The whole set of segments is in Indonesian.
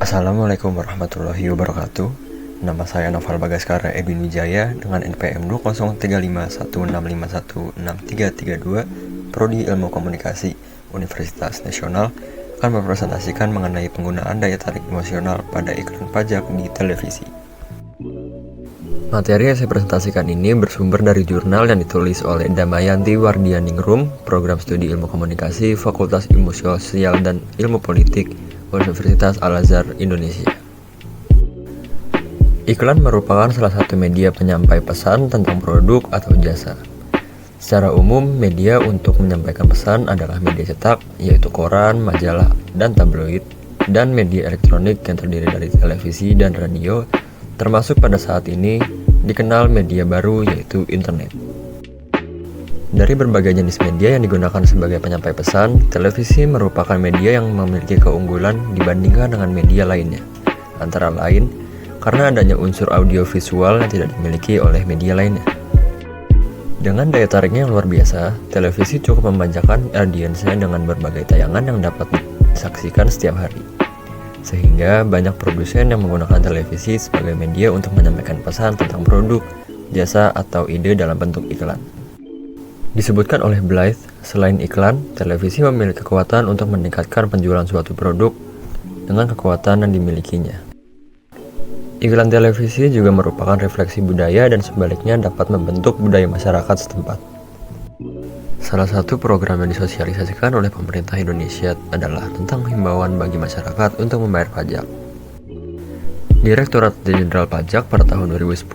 Assalamualaikum warahmatullahi wabarakatuh. Nama saya Noval Bagaskara Edwin Wijaya dengan NPM 203516516332, Prodi Ilmu Komunikasi, Universitas Nasional, akan mempresentasikan mengenai penggunaan daya tarik emosional pada iklan pajak di televisi. Materi yang saya presentasikan ini bersumber dari jurnal yang ditulis oleh Damayanti Wardianingrum, Program Studi Ilmu Komunikasi, Fakultas Ilmu Sosial dan Ilmu Politik, Universitas Al-Azhar, Indonesia. Iklan merupakan salah satu media penyampai pesan tentang produk atau jasa. Secara umum, media untuk menyampaikan pesan adalah media cetak, yaitu koran, majalah, dan tabloid, dan media elektronik yang terdiri dari televisi dan radio, termasuk pada saat ini dikenal media baru yaitu internet. Dari berbagai jenis media yang digunakan sebagai penyampai pesan, televisi merupakan media yang memiliki keunggulan dibandingkan dengan media lainnya. Antara lain, karena adanya unsur audiovisual yang tidak dimiliki oleh media lainnya. Dengan daya tariknya yang luar biasa, televisi cukup memanjakan audiensnya dengan berbagai tayangan yang dapat disaksikan setiap hari. Sehingga banyak produsen yang menggunakan televisi sebagai media untuk menyampaikan pesan tentang produk, jasa, atau ide dalam bentuk iklan. Disebutkan oleh Blythe, selain iklan, televisi memiliki kekuatan untuk meningkatkan penjualan suatu produk dengan kekuatan yang dimilikinya. Iklan televisi juga merupakan refleksi budaya dan sebaliknya dapat membentuk budaya masyarakat setempat. Salah satu program yang disosialisasikan oleh pemerintah Indonesia adalah tentang himbauan bagi masyarakat untuk membayar pajak. Direktorat Jenderal Pajak pada tahun 2010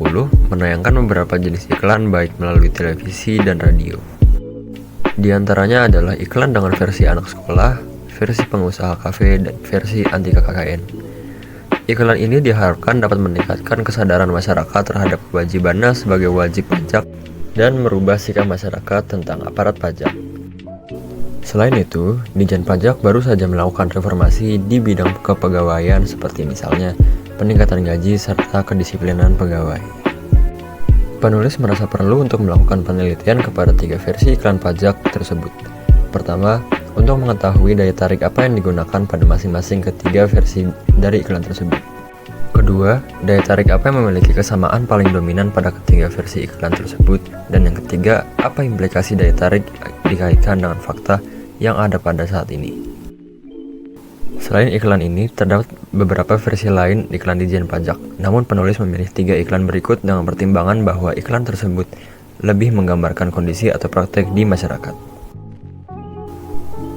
menayangkan beberapa jenis iklan baik melalui televisi dan radio. Di antaranya adalah iklan dengan versi anak sekolah, versi pengusaha kafe, dan versi anti KKN. Iklan ini diharapkan dapat meningkatkan kesadaran masyarakat terhadap kewajibannya sebagai wajib pajak dan merubah sikap masyarakat tentang aparat pajak. Selain itu, Dijen Pajak baru saja melakukan reformasi di bidang kepegawaian seperti misalnya peningkatan gaji serta kedisiplinan pegawai. Penulis merasa perlu untuk melakukan penelitian kepada 3 versi iklan pajak tersebut. Pertama, untuk mengetahui daya tarik apa yang digunakan pada masing-masing ketiga versi dari iklan tersebut. Kedua, daya tarik apa yang memiliki kesamaan paling dominan pada ketiga versi iklan tersebut. Dan yang ketiga, apa implikasi daya tarik dikaitkan dengan fakta yang ada pada saat ini. Selain iklan ini, terdapat beberapa versi lain iklan Dijen Pajak. Namun penulis memilih 3 iklan berikut dengan pertimbangan bahwa iklan tersebut lebih menggambarkan kondisi atau praktek di masyarakat.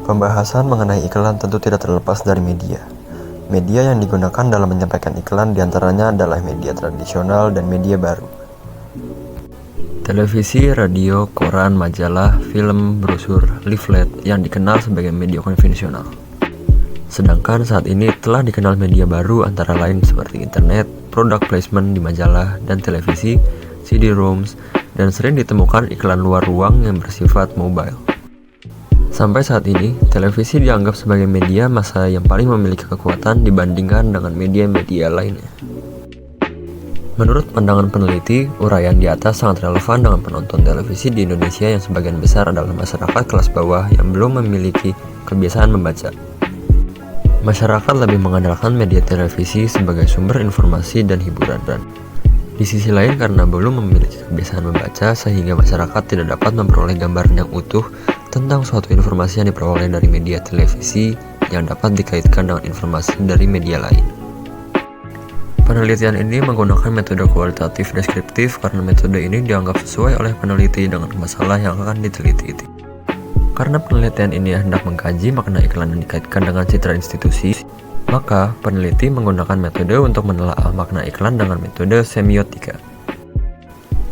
Pembahasan mengenai iklan tentu tidak terlepas dari media. Media yang digunakan dalam menyampaikan iklan diantaranya adalah media tradisional dan media baru. Televisi, radio, koran, majalah, film, brosur, leaflet yang dikenal sebagai media konvensional. Sedangkan saat ini telah dikenal media baru antara lain seperti internet, product placement di majalah dan televisi, CD-ROMs, dan sering ditemukan iklan luar ruang yang bersifat mobile. Sampai saat ini, televisi dianggap sebagai media massa yang paling memiliki kekuatan dibandingkan dengan media-media lainnya. Menurut pandangan peneliti, uraian di atas sangat relevan dengan penonton televisi di Indonesia yang sebagian besar adalah masyarakat kelas bawah yang belum memiliki kebiasaan membaca. Masyarakat lebih mengandalkan media televisi sebagai sumber informasi dan hiburan. Di sisi lain, karena belum memiliki kebiasaan membaca, sehingga masyarakat tidak dapat memperoleh gambaran yang utuh tentang suatu informasi yang diperoleh dari media televisi yang dapat dikaitkan dengan informasi dari media lain. Penelitian ini menggunakan metode kualitatif deskriptif karena metode ini dianggap sesuai oleh peneliti dengan masalah yang akan diteliti. Karena penelitian ini hendak mengkaji makna iklan yang dikaitkan dengan citra institusi, maka peneliti menggunakan metode untuk menelaah makna iklan dengan metode semiotika.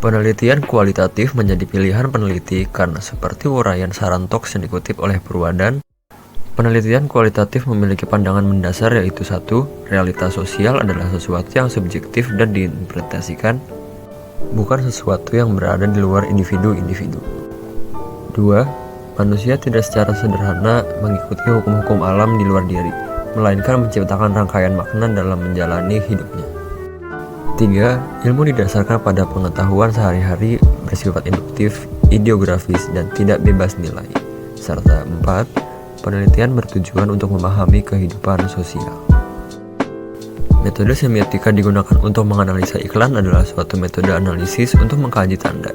Penelitian kualitatif menjadi pilihan peneliti karena seperti uraian Sarantox yang dikutip oleh Purwadan, penelitian kualitatif memiliki pandangan mendasar yaitu 1. Realitas sosial adalah sesuatu yang subjektif dan diinterpretasikan, bukan sesuatu yang berada di luar individu-individu. 2. Manusia tidak secara sederhana mengikuti hukum-hukum alam di luar diri, melainkan menciptakan rangkaian makna dalam menjalani hidupnya. 3. Ilmu didasarkan pada pengetahuan sehari-hari bersifat induktif, ideografis, dan tidak bebas nilai. Serta 4. Penelitian bertujuan untuk memahami kehidupan sosial. Metode semiotika digunakan untuk menganalisa iklan adalah suatu metode analisis untuk mengkaji tanda.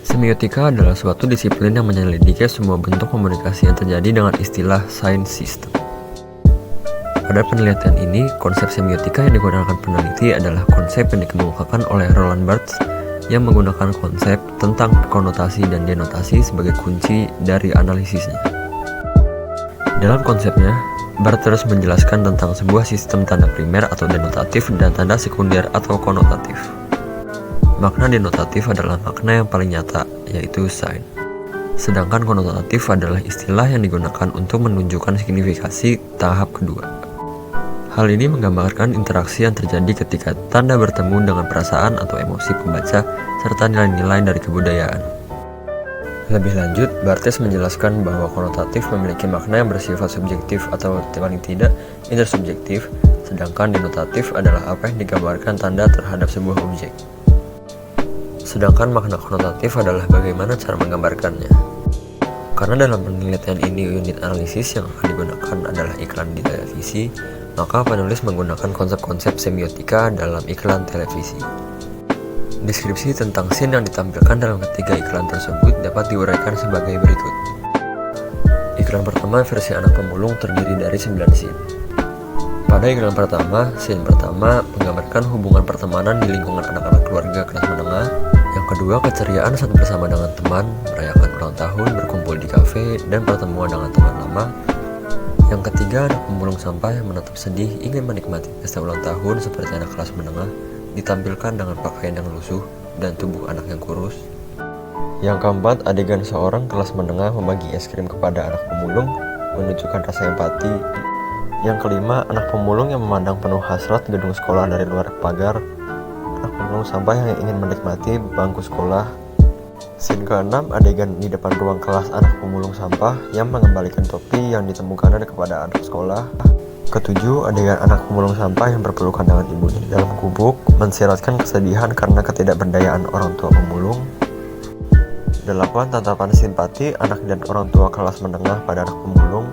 Semiotika adalah suatu disiplin yang menyelidiki semua bentuk komunikasi yang terjadi dengan istilah sign system. Pada penelitian ini, konsep semiotika yang digunakan peneliti adalah konsep yang dikemukakan oleh Roland Barthes yang menggunakan konsep tentang konotasi dan denotasi sebagai kunci dari analisisnya. Dalam konsepnya, Barthes menjelaskan tentang sebuah sistem tanda primer atau denotatif dan tanda sekunder atau konotatif. Makna denotatif adalah makna yang paling nyata, yaitu sign. Sedangkan konotatif adalah istilah yang digunakan untuk menunjukkan signifikasi tahap kedua. Hal ini menggambarkan interaksi yang terjadi ketika tanda bertemu dengan perasaan atau emosi pembaca serta nilai-nilai dari kebudayaan. Lebih lanjut, Barthes menjelaskan bahwa konotatif memiliki makna yang bersifat subjektif atau paling tidak intersubjektif, sedangkan denotatif adalah apa yang digambarkan tanda terhadap sebuah objek. Sedangkan makna konotatif adalah bagaimana cara menggambarkannya. Karena dalam penelitian ini unit analisis yang akan digunakan adalah iklan di televisi, maka penulis menggunakan konsep-konsep semiotika dalam iklan televisi. Deskripsi tentang scene yang ditampilkan dalam ketiga iklan tersebut dapat diuraikan sebagai berikut. Iklan pertama versi anak pemulung terdiri dari 9 scene. Pada iklan pertama, scene pertama menggambarkan hubungan pertemanan di lingkungan anak-anak keluarga kelas menengah. Yang kedua, keceriaan saat bersama dengan teman, merayakan ulang tahun, berkumpul di kafe, dan pertemuan dengan teman lama. Yang ketiga, anak pemulung sampah yang menatap sedih ingin menikmati pesta ulang tahun seperti anak kelas menengah, ditampilkan dengan pakaian yang lusuh dan tubuh anak yang kurus. Yang keempat, adegan seorang kelas menengah membagi es krim kepada anak pemulung, menunjukkan rasa empati. Yang kelima, anak pemulung yang memandang penuh hasrat gedung sekolah dari luar pagar, anak pemulung sampah yang ingin menikmati bangku sekolah. Scene ke-6, adegan di depan ruang kelas anak pemulung sampah yang mengembalikan topi yang ditemukannya kepada anak sekolah. Ke-7, adegan anak pemulung sampah yang berpelukan dengan ibunya di dalam gubuk, mensiratkan kesedihan karena ketidakberdayaan orang tua pemulung. 8, tatapan simpati anak dan orang tua kelas menengah pada anak pemulung.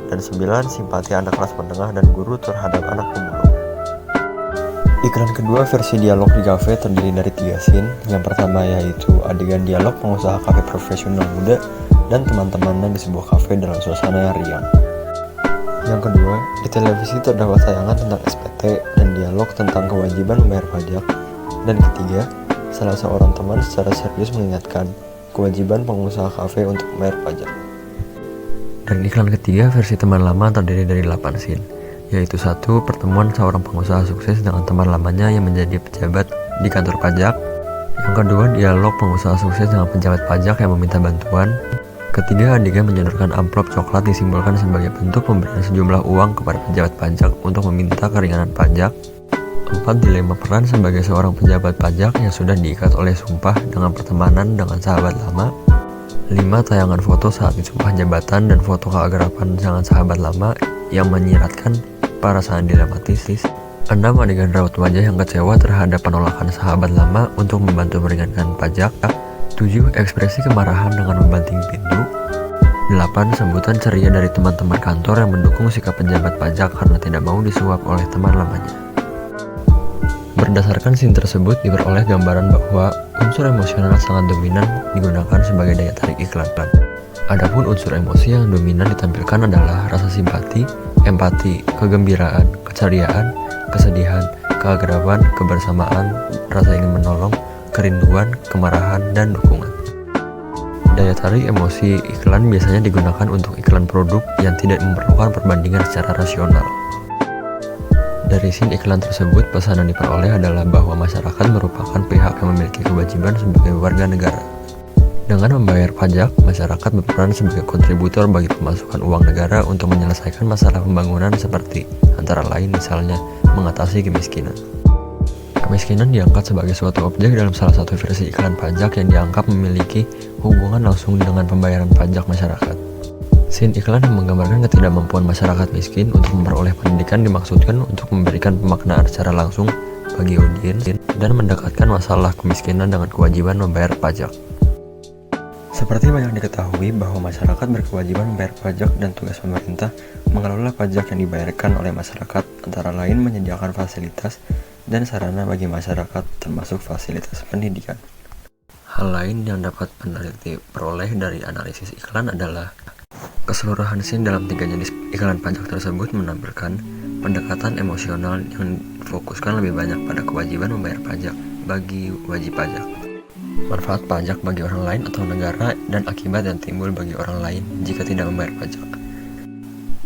Dan 9, simpati anak kelas menengah dan guru terhadap anak pemulung. Iklan kedua versi dialog di kafe terdiri dari 3 scene. Yang pertama yaitu adegan dialog pengusaha kafe profesional muda dan teman-temannya di sebuah kafe dalam suasana yang riang. Yang kedua, di televisi terdapat tayangan tentang SPT dan dialog tentang kewajiban membayar pajak. Dan ketiga, salah seorang teman secara serius mengingatkan kewajiban pengusaha kafe untuk membayar pajak. Dan iklan ketiga versi teman lama terdiri dari 8 scene. Yaitu 1, pertemuan seorang pengusaha sukses dengan teman lamanya yang menjadi pejabat di kantor pajak. Yang kedua, dialog pengusaha sukses dengan pejabat pajak yang meminta bantuan. Ketiga, adegan menyodorkan amplop coklat disimbolkan sebagai bentuk pemberian sejumlah uang kepada pejabat pajak untuk meminta keringanan pajak. 4, dilema peran sebagai seorang pejabat pajak yang sudah diikat oleh sumpah dengan pertemanan dengan sahabat lama. 5, tayangan foto saat disumpah jabatan dan foto keakraban dengan sahabat lama yang menyiratkan perasaan dilematis. 6, adegan raut wajah yang kecewa terhadap penolakan sahabat lama untuk membantu meringankan pajak. 7, ekspresi kemarahan dengan membanting pintu. 8, sambutan ceria dari teman-teman kantor yang mendukung sikap pejabat pajak karena tidak mau disuap oleh teman lamanya. Berdasarkan scene tersebut diperoleh gambaran bahwa unsur emosional sangat dominan digunakan sebagai daya tarik iklan. Adapun unsur emosi yang dominan ditampilkan adalah rasa simpati, empati, kegembiraan, keceriaan, kesedihan, keakraban, kebersamaan, rasa ingin menolong, kerinduan, kemarahan, dan dukungan. Daya tarik emosi iklan biasanya digunakan untuk iklan produk yang tidak memerlukan perbandingan secara rasional. Dari scene iklan tersebut, pesan yang diperoleh adalah bahwa masyarakat merupakan pihak yang memiliki kewajiban sebagai warga negara. Dengan membayar pajak, masyarakat berperan sebagai kontributor bagi pemasukan uang negara untuk menyelesaikan masalah pembangunan seperti antara lain misalnya mengatasi kemiskinan. Kemiskinan diangkat sebagai suatu objek dalam salah satu versi iklan pajak yang dianggap memiliki hubungan langsung dengan pembayaran pajak masyarakat. Scene iklan yang menggambarkan ketidakmampuan masyarakat miskin untuk memperoleh pendidikan dimaksudkan untuk memberikan pemaknaan secara langsung bagi audiens dan mendekatkan masalah kemiskinan dengan kewajiban membayar pajak. Seperti banyak diketahui bahwa masyarakat berkewajiban membayar pajak dan tugas pemerintah mengelola pajak yang dibayarkan oleh masyarakat antara lain menyediakan fasilitas dan sarana bagi masyarakat termasuk fasilitas pendidikan. Hal lain yang dapat peneliti peroleh dari analisis iklan adalah keseluruhan scene dalam 3 jenis iklan pajak tersebut menampilkan pendekatan emosional yang difokuskan lebih banyak pada kewajiban membayar pajak bagi wajib pajak, manfaat pajak bagi orang lain atau negara, dan akibat yang timbul bagi orang lain jika tidak membayar pajak.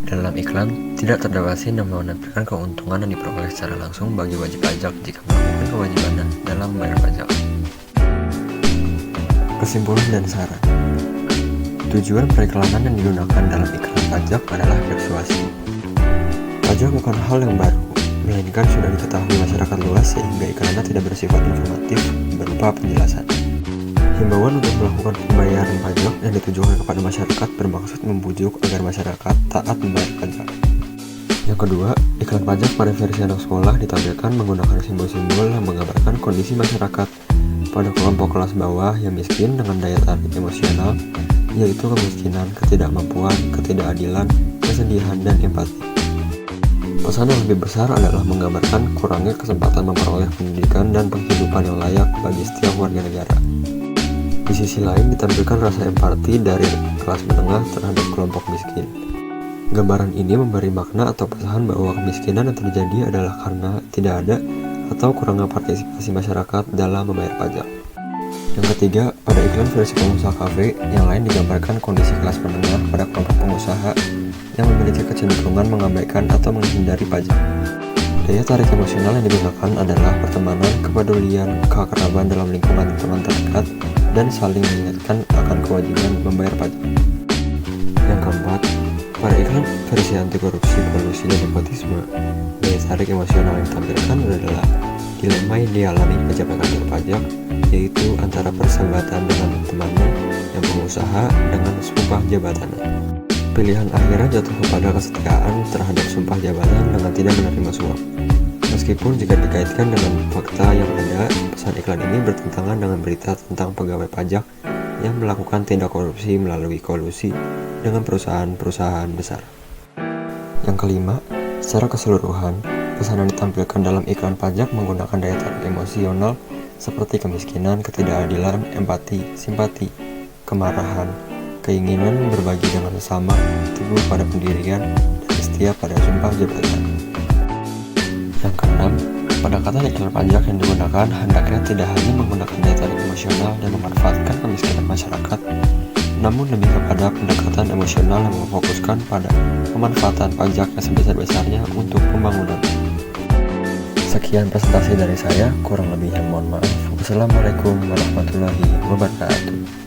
Dalam iklan, tidak terdapat scene yang menampilkan keuntungan yang diperoleh secara langsung bagi wajib pajak jika melakukan kewajiban dalam membayar pajak. Kesimpulan dan saran. Tujuan periklanan yang digunakan dalam iklan pajak adalah persuasi. Pajak bukan hal yang baru, melainkan sudah diketahui masyarakat luas sehingga iklannya tidak bersifat informatif berupa penjelasan. Himbauan untuk melakukan pembayaran pajak yang ditujukan kepada masyarakat bermaksud membujuk agar masyarakat taat membayar pajak. Yang kedua, iklan pajak pada versi anak sekolah ditampilkan menggunakan simbol-simbol yang menggambarkan kondisi masyarakat pada kelompok kelas bawah yang miskin dengan daya tarik emosional, yaitu kemiskinan, ketidakmampuan, ketidakadilan, kesedihan, dan empati. Pesan yang lebih besar adalah menggambarkan kurangnya kesempatan memperoleh pendidikan dan penghidupan yang layak bagi setiap warga negara. Di sisi lain ditampilkan rasa empati dari kelas menengah terhadap kelompok miskin. Gambaran ini memberi makna atau pesan bahwa kemiskinan yang terjadi adalah karena tidak ada atau kurangnya partisipasi masyarakat dalam membayar pajak. Yang ketiga, pada iklan versi pengusaha kafe, yang lain digambarkan kondisi kelas menengah pada kelompok pengusaha yang memiliki kecenderungan mengabaikan atau menghindari pajak. Daya tarik emosional yang digunakan adalah pertemanan, kepedulian, keakraban dalam lingkungan teman terdekat, dan saling mengingatkan akan kewajiban membayar pajak. Yang keempat, pada iklan versi anti korupsi, kolusi, dan nepotisme, daya tarik emosional yang ditampilkan adalah dilema yang dialami pejabat kantor pajak, yaitu antara persahabatan dengan temannya yang pengusaha dengan sumpah jabatannya. Pilihan akhirnya jatuh kepada kesetiaan terhadap sumpah jabatan dengan tidak menerima suap. Meskipun jika dikaitkan dengan fakta yang ada, pesan iklan ini bertentangan dengan berita tentang pegawai pajak yang melakukan tindak korupsi melalui kolusi dengan perusahaan-perusahaan besar. Yang kelima, secara keseluruhan, pesan yang ditampilkan dalam iklan pajak menggunakan daya tarik emosional seperti kemiskinan, ketidakadilan, empati, simpati, kemarahan, keinginan berbagi dengan sesama, teguh pada pendirian, dan setia pada sumpah jabatan. Yang keenam, pendekatan iklan pajak yang digunakan hendaknya tidak hanya menggunakan daya tarik emosional dan memanfaatkan kemiskinan masyarakat, namun lebih kepada pendekatan emosional yang memfokuskan pada pemanfaatan pajak yang sebesar-besarnya untuk pembangunan. Sekian presentasi dari saya, kurang lebihnya mohon maaf. Wassalamualaikum warahmatullahi wabarakatuh.